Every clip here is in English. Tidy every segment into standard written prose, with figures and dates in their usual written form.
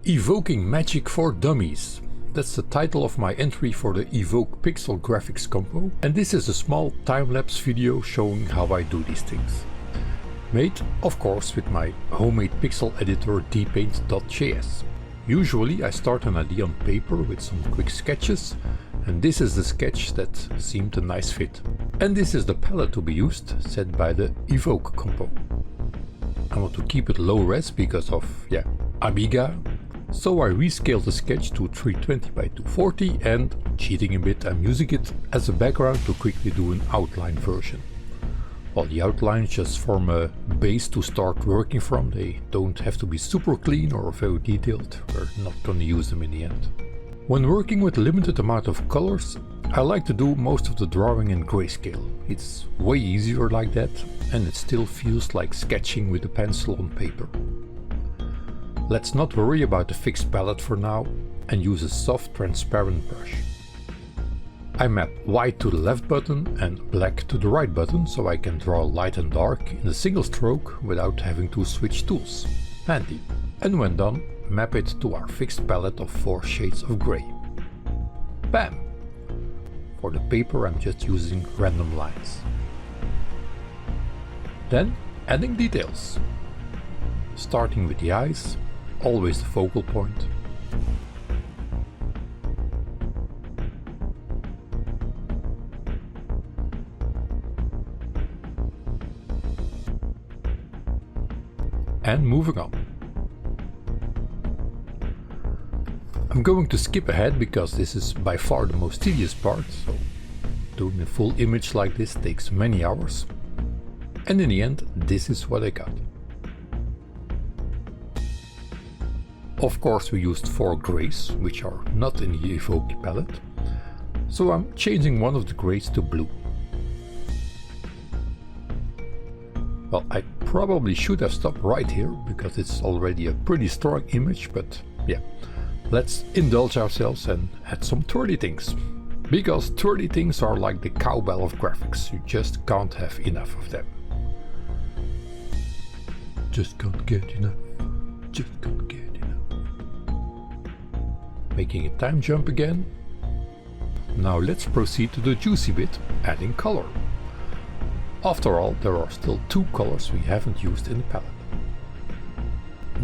Evoking Magic for Dummies. That's the title of my entry for the Evoke Pixel Graphics Compo, and this is a small time-lapse video showing how I do these things. Made, of course, with my homemade pixel editor dpaint.js. Usually I start an idea on paper with some quick sketches, and this is the sketch that seemed a nice fit. And this is the palette to be used, set by the Evoke compo. I want to keep it low res because of, Amiga. So I rescaled the sketch to 320 by 240 and, cheating a bit, I'm using it as a background to quickly do an outline version. While the outlines just form a base to start working from, they don't have to be super clean or very detailed, we're not gonna use them in the end. When working with a limited amount of colors, I like to do most of the drawing in grayscale. It's way easier like that, and it still feels like sketching with a pencil on paper. Let's not worry about the fixed palette for now and use a soft transparent brush. I map white to the left button and black to the right button so I can draw light and dark in a single stroke without having to switch tools. Handy. And when done, map it to our fixed palette of 4 shades of grey. Bam! For the paper I'm just using random lines. Then adding details. Starting with the eyes, always the focal point. And moving on. I'm going to skip ahead because this is by far the most tedious part, so doing a full image like this takes many hours. And in the end, this is what I got. Of course we used 4 greys, which are not in the Evoke palette, so I'm changing one of the greys to blue. Well, I probably should have stopped right here, because it's already a pretty strong image, but yeah, let's indulge ourselves and add some Tury Things. Because Tury Things are like the cowbell of graphics, you just can't have enough of them. Just can't get enough, just can't get enough. Making a time jump again. Now let's proceed to the juicy bit, adding color. After all, there are still 2 colors we haven't used in the palette.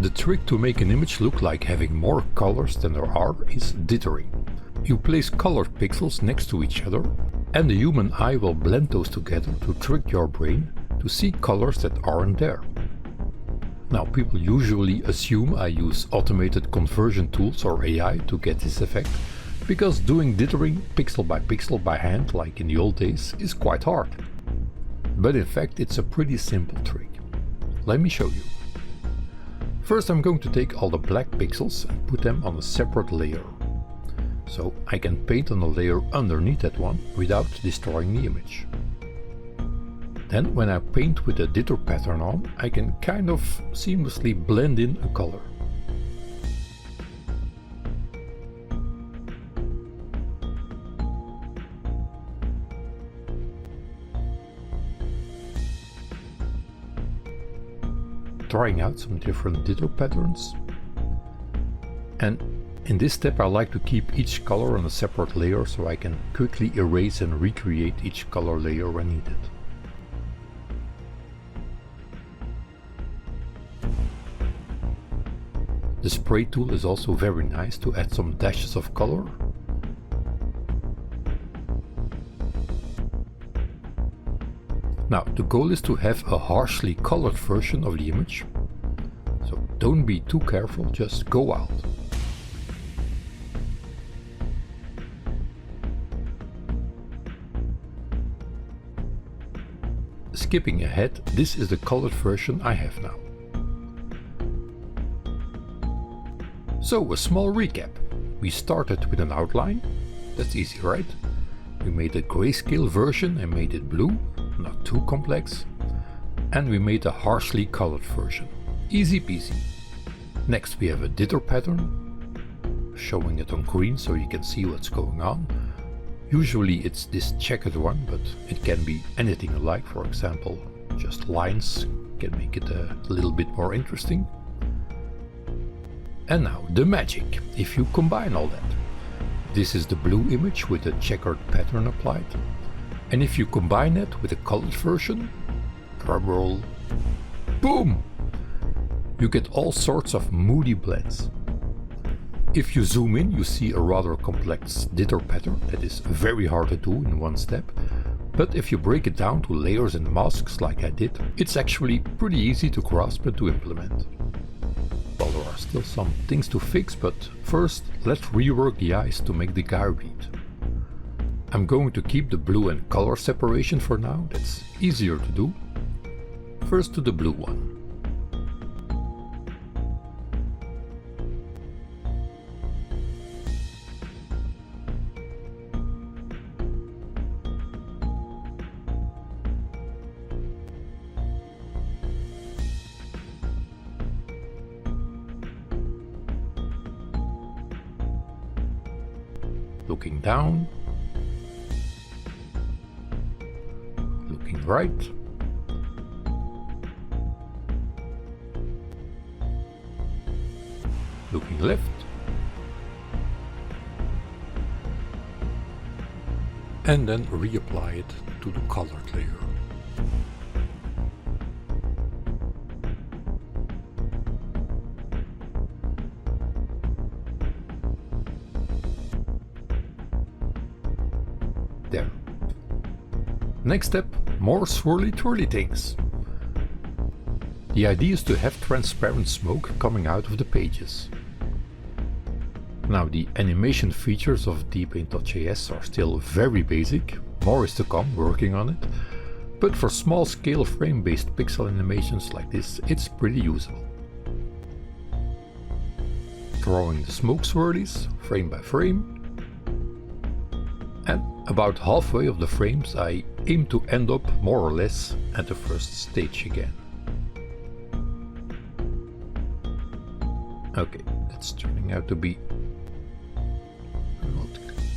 The trick to make an image look like having more colors than there are is dithering. You place colored pixels next to each other, and the human eye will blend those together to trick your brain to see colors that aren't there. Now, people usually assume I use automated conversion tools or AI to get this effect, because doing dithering pixel by hand like in the old days is quite hard. But in fact it's a pretty simple trick. Let me show you. First I'm going to take all the black pixels and put them on a separate layer. So I can paint on a layer underneath that one without destroying the image. Then when I paint with a dither pattern on, I can kind of seamlessly blend in a color. Trying out some different dither patterns. And in this step I like to keep each color on a separate layer so I can quickly erase and recreate each color layer when needed. The spray tool is also very nice to add some dashes of color. Now, the goal is to have a harshly colored version of the image, so don't be too careful, just go out. Skipping ahead, this is the colored version I have now. So, a small recap. We started with an outline, that's easy, right? We made a grayscale version and made it blue, not too complex. And we made a harshly colored version, easy peasy. Next we have a dither pattern, showing it on green so you can see what's going on. Usually it's this checkered one, but it can be anything you like, for example, just lines can make it a little bit more interesting. And now the magic, if you combine all that. This is the blue image with a checkered pattern applied. And if you combine it with a colored version, drumroll, boom! You get all sorts of moody blends. If you zoom in, you see a rather complex dither pattern that is very hard to do in one step. But if you break it down to layers and masks like I did, it's actually pretty easy to grasp and to implement. Well, there are still some things to fix, but first let's rework the eyes to make the guy read. I'm going to keep the blue and color separation for now, that's easier to do. First to the blue one. Looking down, looking right, looking left, and then reapply it to the colored layer. There. Next step, more swirly twirly things. The idea is to have transparent smoke coming out of the pages. Now the animation features of dpaint.js are still very basic, more is to come working on it, but for small scale frame based pixel animations like this it's pretty usable. Drawing the smoke swirlies frame by frame. And about halfway of the frames I aim to end up more or less at the first stage again. Okay, that's turning out to be not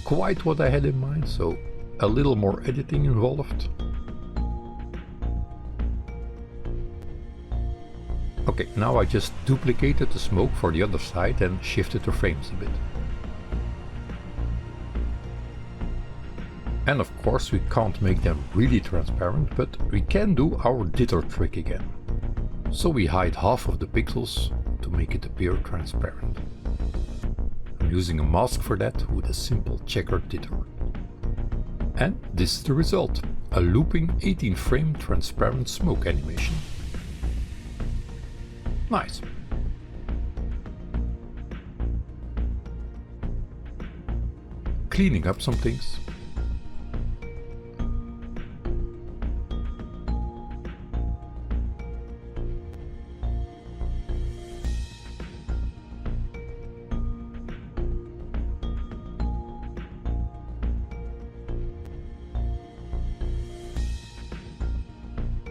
quite what I had in mind, so a little more editing involved. Okay, now I just duplicated the smoke for the other side and shifted the frames a bit. And of course we can't make them really transparent, but we can do our dither trick again. So we hide half of the pixels to make it appear transparent. I'm using a mask for that with a simple checkered dither. And this is the result, a looping 18 frame transparent smoke animation. Nice. Cleaning up some things.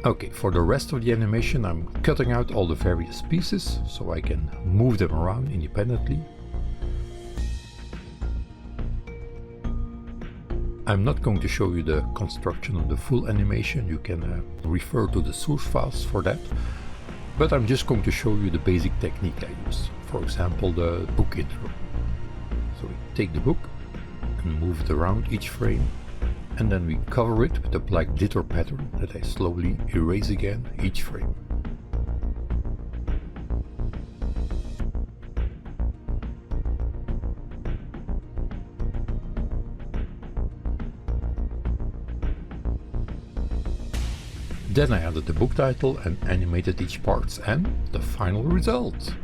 Okay, for the rest of the animation I'm cutting out all the various pieces so I can move them around independently. I'm not going to show you the construction of the full animation, you can refer to the source files for that, but I'm just going to show you the basic technique I use, for example the book intro. So we take the book and move it around each frame. And then we cover it with a black dither pattern that I slowly erase again each frame. Then I added the book title and animated each part and the final result.